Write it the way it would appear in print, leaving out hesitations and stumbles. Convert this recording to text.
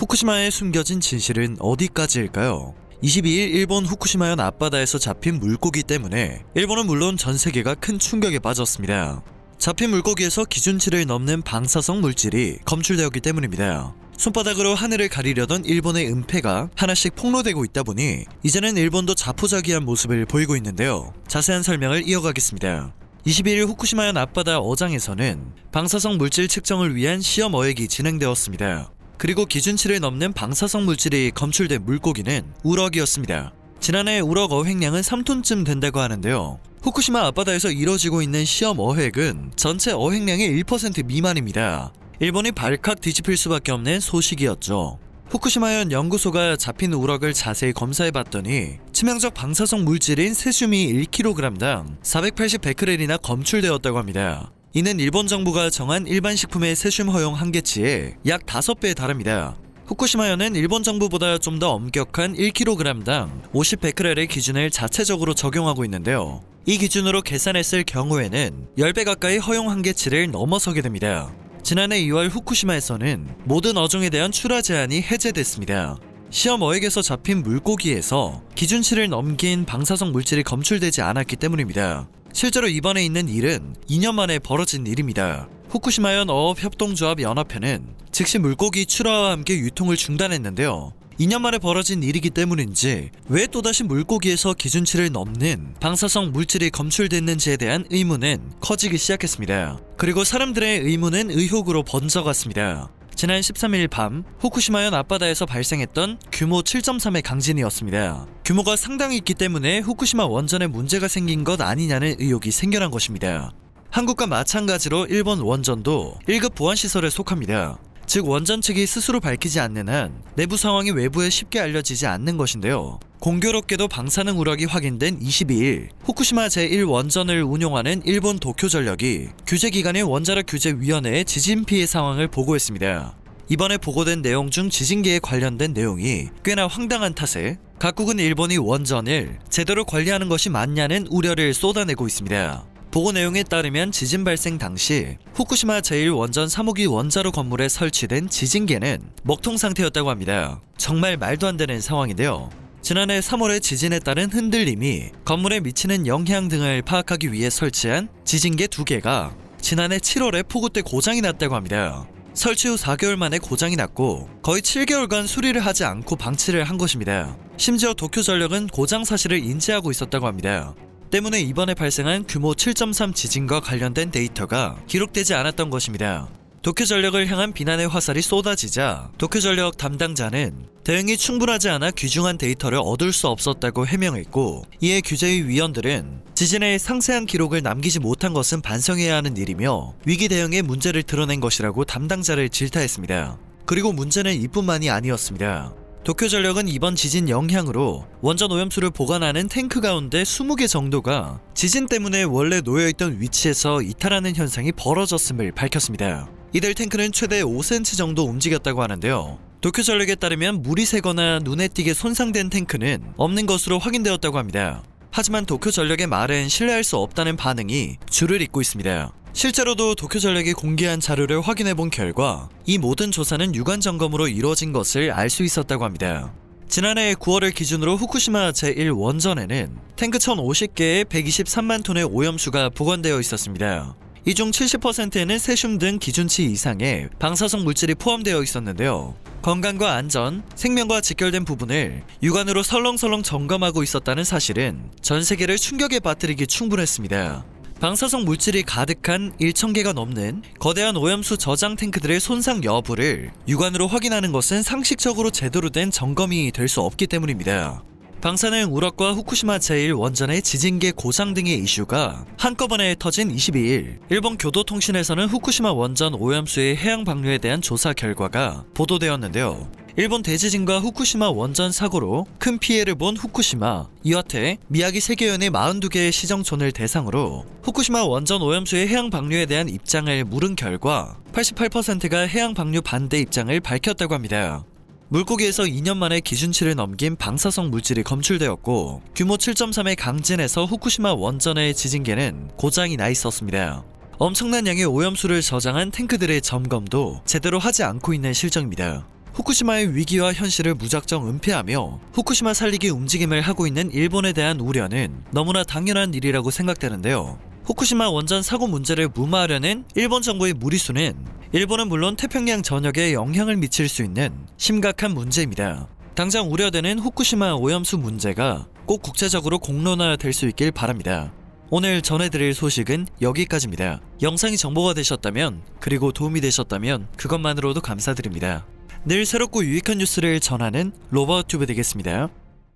후쿠시마에 숨겨진 진실은 어디까지일까요? 22일 일본 후쿠시마현 앞바다에서 잡힌 물고기 때문에 일본은 물론 전 세계가 큰 충격에 빠졌습니다. 잡힌 물고기에서 기준치를 넘는 방사성 물질이 검출되었기 때문입니다. 손바닥으로 하늘을 가리려던 일본의 은폐가 하나씩 폭로되고 있다 보니 이제는 일본도 자포자기한 모습을 보이고 있는데요. 자세한 설명을 이어가겠습니다. 22일 후쿠시마현 앞바다 어장에서는 방사성 물질 측정을 위한 시험 어획이 진행되었습니다. 그리고 기준치를 넘는 방사성 물질이 검출된 물고기는 우럭이었습니다. 지난해 우럭 어획량은 3톤쯤 된다고 하는데요. 후쿠시마 앞바다에서 이뤄지고 있는 시험 어획은 전체 어획량의 1% 미만입니다. 일본이 발칵 뒤집힐 수밖에 없는 소식이었죠. 후쿠시마현 연구소가 잡힌 우럭을 자세히 검사해봤더니 치명적 방사성 물질인 세슘이 1kg당 480베크렐이나 검출되었다고 합니다. 이는 일본 정부가 정한 일반 식품의 세슘 허용 한계치의 약 5배에 달합니다. 후쿠시마현은 일본 정부보다 좀 더 엄격한 1kg당 50베크렐의 기준을 자체적으로 적용하고 있는데요. 이 기준으로 계산했을 경우에는 10배 가까이 허용 한계치를 넘어서게 됩니다. 지난해 2월 후쿠시마에서는 모든 어종에 대한 출하 제한이 해제됐습니다. 시험 어획에서 잡힌 물고기에서 기준치를 넘긴 방사성 물질이 검출되지 않았기 때문입니다. 실제로 이번에 있는 일은 2년 만에 벌어진 일입니다. 후쿠시마현 어업협동조합 연합회는 즉시 물고기 출하와 함께 유통을 중단했는데요. 2년 만에 벌어진 일이기 때문인지 왜 또다시 물고기에서 기준치를 넘는 방사성 물질이 검출됐는지에 대한 의문은 커지기 시작했습니다. 그리고 사람들의 의문은 의혹으로 번져갔습니다. 지난 13일 밤 후쿠시마현 앞바다에서 발생했던 규모 7.3의 강진이었습니다. 규모가 상당히 있기 때문에 후쿠시마 원전에 문제가 생긴 것 아니냐는 의혹이 생겨난 것입니다. 한국과 마찬가지로 일본 원전도 1급 보안시설에 속합니다. 즉 원전 측이 스스로 밝히지 않는 한 내부 상황이 외부에 쉽게 알려지지 않는 것인데요. 공교롭게도 방사능 우럭이 확인된 22일 후쿠시마 제1원전을 운용하는 일본 도쿄전력이 규제기관의 원자력 규제위원회에 지진 피해 상황을 보고했습니다. 이번에 보고된 내용 중 지진계에 관련된 내용이 꽤나 황당한 탓에 각국은 일본이 원전을 제대로 관리하는 것이 맞냐는 우려를 쏟아내고 있습니다. 보고 내용에 따르면 지진 발생 당시 후쿠시마 제1원전 3호기 원자로 건물에 설치된 지진계는 먹통 상태였다고 합니다. 정말 말도 안 되는 상황인데요. 지난해 3월에 지진에 따른 흔들림이 건물에 미치는 영향 등을 파악하기 위해 설치한 지진계 2개가 지난해 7월에 폭우 때 고장이 났다고 합니다. 설치 후 4개월 만에 고장이 났고 거의 7개월간 수리를 하지 않고 방치를 한 것입니다. 심지어 도쿄전력은 고장 사실을 인지하고 있었다고 합니다. 때문에 이번에 발생한 규모 7.3 지진과 관련된 데이터가 기록되지 않았던 것입니다. 도쿄전력을 향한 비난의 화살이 쏟아지자 도쿄전력 담당자는 대응이 충분하지 않아 귀중한 데이터를 얻을 수 없었다고 해명했고, 이에 규제위 위원들은 지진의 상세한 기록을 남기지 못한 것은 반성해야 하는 일이며 위기 대응에 문제를 드러낸 것이라고 담당자를 질타했습니다. 그리고 문제는 이뿐만이 아니었습니다. 도쿄전력은 이번 지진 영향으로 원전 오염수를 보관하는 탱크 가운데 20개 정도가 지진 때문에 원래 놓여있던 위치에서 이탈하는 현상이 벌어졌음을 밝혔습니다. 이들 탱크는 최대 5cm 정도 움직였다고 하는데요. 도쿄전력에 따르면 물이 새거나 눈에 띄게 손상된 탱크는 없는 것으로 확인되었다고 합니다. 하지만 도쿄전력의 말은 신뢰할 수 없다는 반응이 줄을 잇고 있습니다. 실제로도 도쿄전력이 공개한 자료를 확인해본 결과 이 모든 조사는 유관 점검으로 이루어진 것을 알 수 있었다고 합니다. 지난해 9월을 기준으로 후쿠시마 제1원전에는 탱크 1050개에 123만 톤의 오염수가 보관되어 있었습니다. 이 중 70%에는 세슘 등 기준치 이상의 방사성 물질이 포함되어 있었는데요. 건강과 안전, 생명과 직결된 부분을 육안으로 설렁설렁 점검하고 있었다는 사실은 전 세계를 충격에 빠뜨리기 충분했습니다. 방사성 물질이 가득한 1,000개가 넘는 거대한 오염수 저장 탱크들의 손상 여부를 육안으로 확인하는 것은 상식적으로 제대로 된 점검이 될 수 없기 때문입니다. 방사능 우럭과 후쿠시마 제1원전의 지진계 고장 등의 이슈가 한꺼번에 터진 22일 일본 교도통신에서는 후쿠시마 원전 오염수의 해양 방류에 대한 조사 결과가 보도되었는데요. 일본 대지진과 후쿠시마 원전 사고로 큰 피해를 본 후쿠시마, 이와테, 미야기 세계현의 42개의 시정촌을 대상으로 후쿠시마 원전 오염수의 해양 방류에 대한 입장을 물은 결과 88%가 해양 방류 반대 입장을 밝혔다고 합니다. 물고기에서 2년 만에 기준치를 넘긴 방사성 물질이 검출되었고 규모 7.3의 강진에서 후쿠시마 원전의 지진계는 고장이 나 있었습니다. 엄청난 양의 오염수를 저장한 탱크들의 점검도 제대로 하지 않고 있는 실정입니다. 후쿠시마의 위기와 현실을 무작정 은폐하며 후쿠시마 살리기 움직임을 하고 있는 일본에 대한 우려는 너무나 당연한 일이라고 생각되는데요. 후쿠시마 원전 사고 문제를 무마하려는 일본 정부의 무리수는 일본은 물론 태평양 전역에 영향을 미칠 수 있는 심각한 문제입니다. 당장 우려되는 후쿠시마 오염수 문제가 꼭 국제적으로 공론화될 수 있길 바랍니다. 오늘 전해드릴 소식은 여기까지입니다. 영상이 정보가 되셨다면, 그리고 도움이 되셨다면 그것만으로도 감사드립니다. 늘 새롭고 유익한 뉴스를 전하는 로버튜브 되겠습니다.